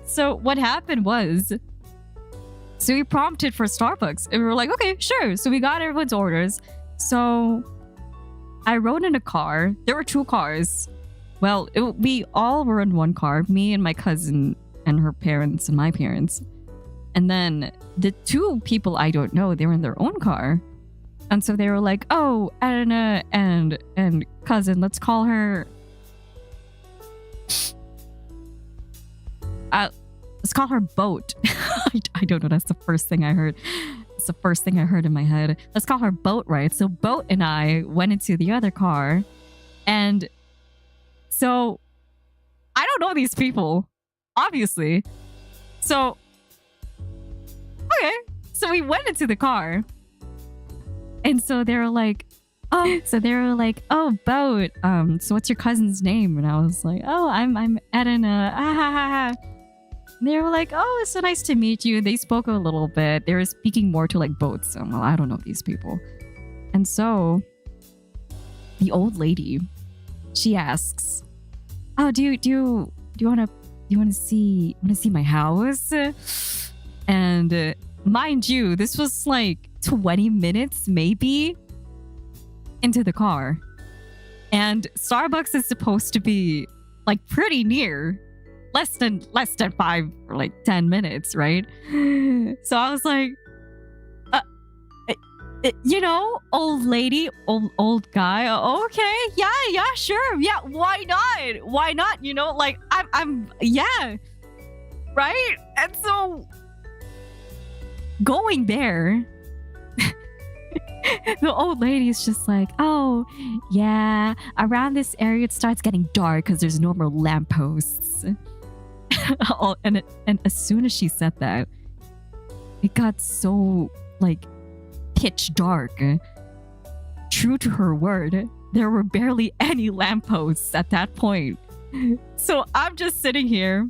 So what happened was, so we prompted for Starbucks and we were like, okay, sure. So we got everyone's orders. So I rode in a car. There were 2 cars. Well, we all were in one car, me and my cousin and her parents and my parents. And then the 2 people I don't know, they were in their own car. And so they were like, oh, Erina and cousin, let's call her... let's call her Boat. I don't know, that's the first thing I heard. It's the first thing I heard in my head. Let's call her Boat, right? So Boat and I went into the other car. And so I don't know these people, obviously. So, okay. So we went into the car. And so they were like, oh, Boat. So what's your cousin's name? And I was like, oh, I'm Erina. Ah, ha, ha, ha. And they were like, oh, it's so nice to meet you. They spoke a little bit. They were speaking more to like Boats. So, well, I don't know these people. And so the old lady, she asks, oh, do you want to see my house? And mind you, this was like 20 minutes maybe into the car. And Starbucks is supposed to be like pretty near. Less than 5 or like 10 minutes, right? So I was like, old lady, old guy. Okay, yeah, sure, yeah. Why not? Like I'm, yeah, right. And so going there, the old lady is just like, oh, yeah. Around this area, it starts getting dark because there's no more lampposts. and as soon as she said that, it got so like pitch dark. True to her word, there were barely any lampposts at that point. So I'm just sitting here,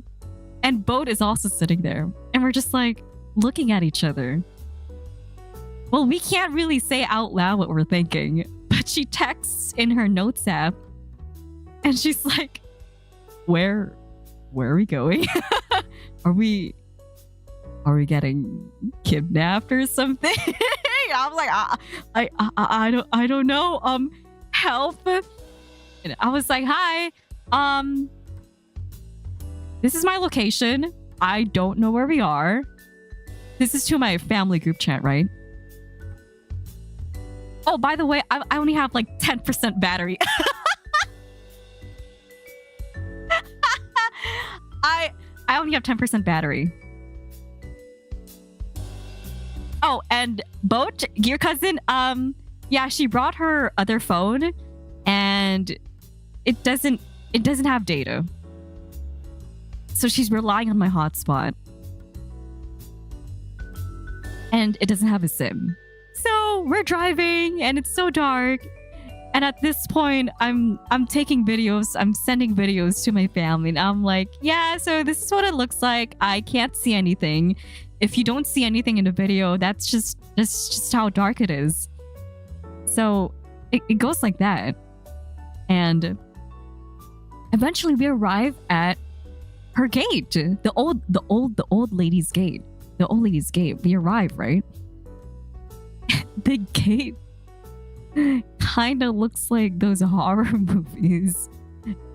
and Boat is also sitting there, and we're just like looking at each other. Well, we can't really say out loud what we're thinking, but she texts in her notes app, and she's like, where are we going? Are we getting kidnapped or something? I was like, I don't know. Help. And I was like, hi. This is my location. I don't know where we are. This is to my family group chat, right? Oh, by the way, I only have like 10% battery. I only have 10% battery. Oh, and Boat, your cousin, yeah, she brought her other phone and it doesn't have data. So she's relying on my hotspot. And it doesn't have a SIM. So we're driving and it's so dark. And at this point, I'm taking videos. I'm sending videos to my family. And I'm like, yeah, so this is what it looks like. I can't see anything. If you don't see anything in the video, that's just how dark it is. So it goes like that. And eventually we arrive at her gate. The old lady's gate. The old lady's gate. We arrive, right? The gate kind of looks like those horror movies.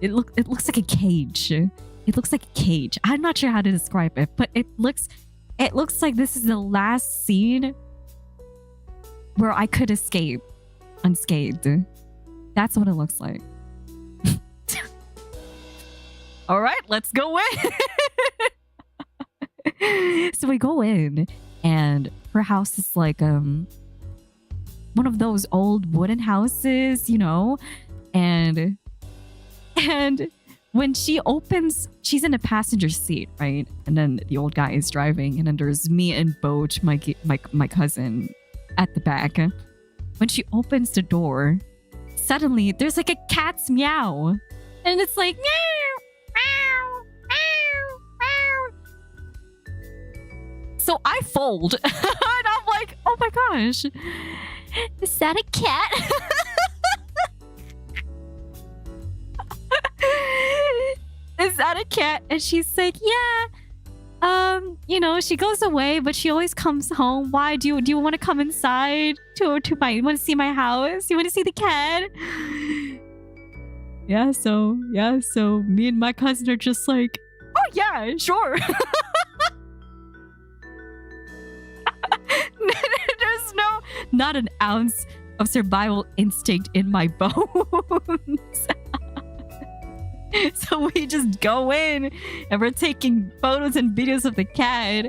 It looks like a cage. It looks like a cage. I'm not sure how to describe it, but it looks like this is the last scene where I could escape unscathed. That's what it looks like. All right, let's go in. So we go in, and her house is like one of those old wooden houses, you know, and when she opens, she's in a passenger seat, right? And then the old guy is driving, and then there's me and Boat, my cousin, at the back. When she opens the door, suddenly there's like a cat's meow, and it's like meow, meow, meow, meow. So I fold, and I'm like, oh my gosh, is that a cat? Is that a cat? And she's like, yeah, she goes away, but she always comes home. Why do you want to come inside to my? You want to see my house? You want to see the cat? So me and my cousin are just like, oh yeah, sure. There's not an ounce of survival instinct in my bones. So we just go in and we're taking photos and videos of the cat,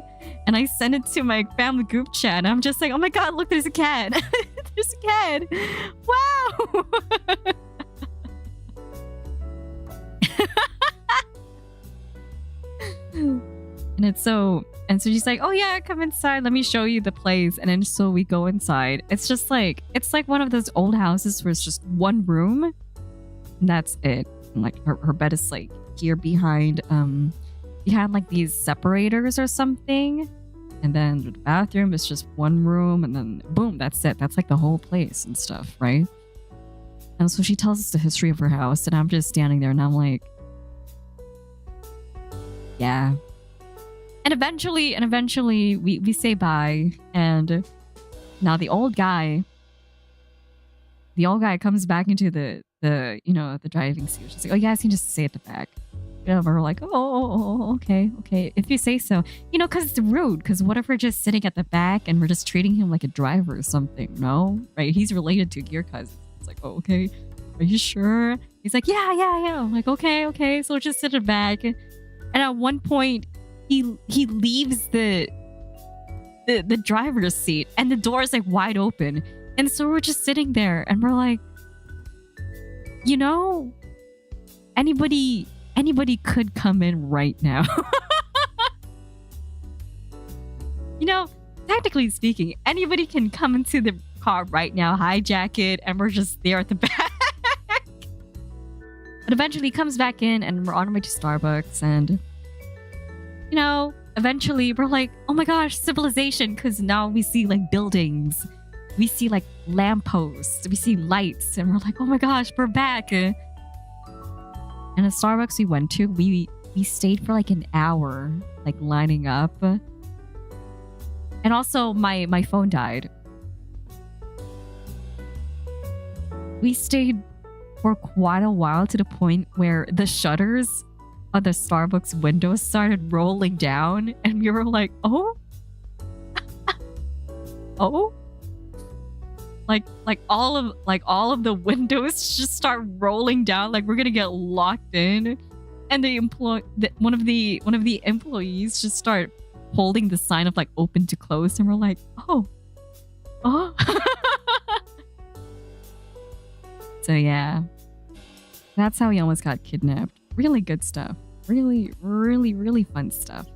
and I send it to my family group chat, and I'm just like, oh my god, look, there's a cat. There's a cat. Wow. And so she's like, oh yeah, come inside, let me show you the place. And then so we go inside. It's just like, it's like one of those old houses where it's just one room and that's it. And like her bed is like here behind like these separators or something. And then the bathroom is just one room, and then boom, that's it. That's like the whole place and stuff, right? And so she tells us the history of her house, and I'm just standing there and I'm like, yeah. And eventually we say bye, and now the old guy comes back into the driving seat. She's like, oh yes, you can just stay at the back. And we're like, okay, if you say so. Because it's rude, because what if we're just sitting at the back and we're just treating him like a driver or something? No? Right? He's related to your cousin. It's like, oh, okay. Are you sure? He's like, yeah. I'm like, okay. So we'll just sit at the back. And at one point, he leaves the driver's seat and the door is like wide open. And so we're just sitting there and we're like, anybody could come in right now. Technically speaking, anybody can come into the car right now, hijack it, and we're just there at the back. But eventually he comes back in and we're on our way to Starbucks, and eventually we're like, oh my gosh, civilization, because now we see like buildings, we see like lampposts, we see lights, and we're like, oh my gosh, we're back. And the Starbucks we went to, we stayed for like an hour, like lining up. And also my phone died. We stayed for quite a while, to the point where the shutters of the Starbucks windows started rolling down, and we were like, oh? Oh? Like all of the windows just start rolling down, like we're gonna get locked in. And one of the employees just start holding the sign of like open to close, and we're like, oh. So yeah, that's how we almost got kidnapped. Really good stuff. Really, really, really fun stuff.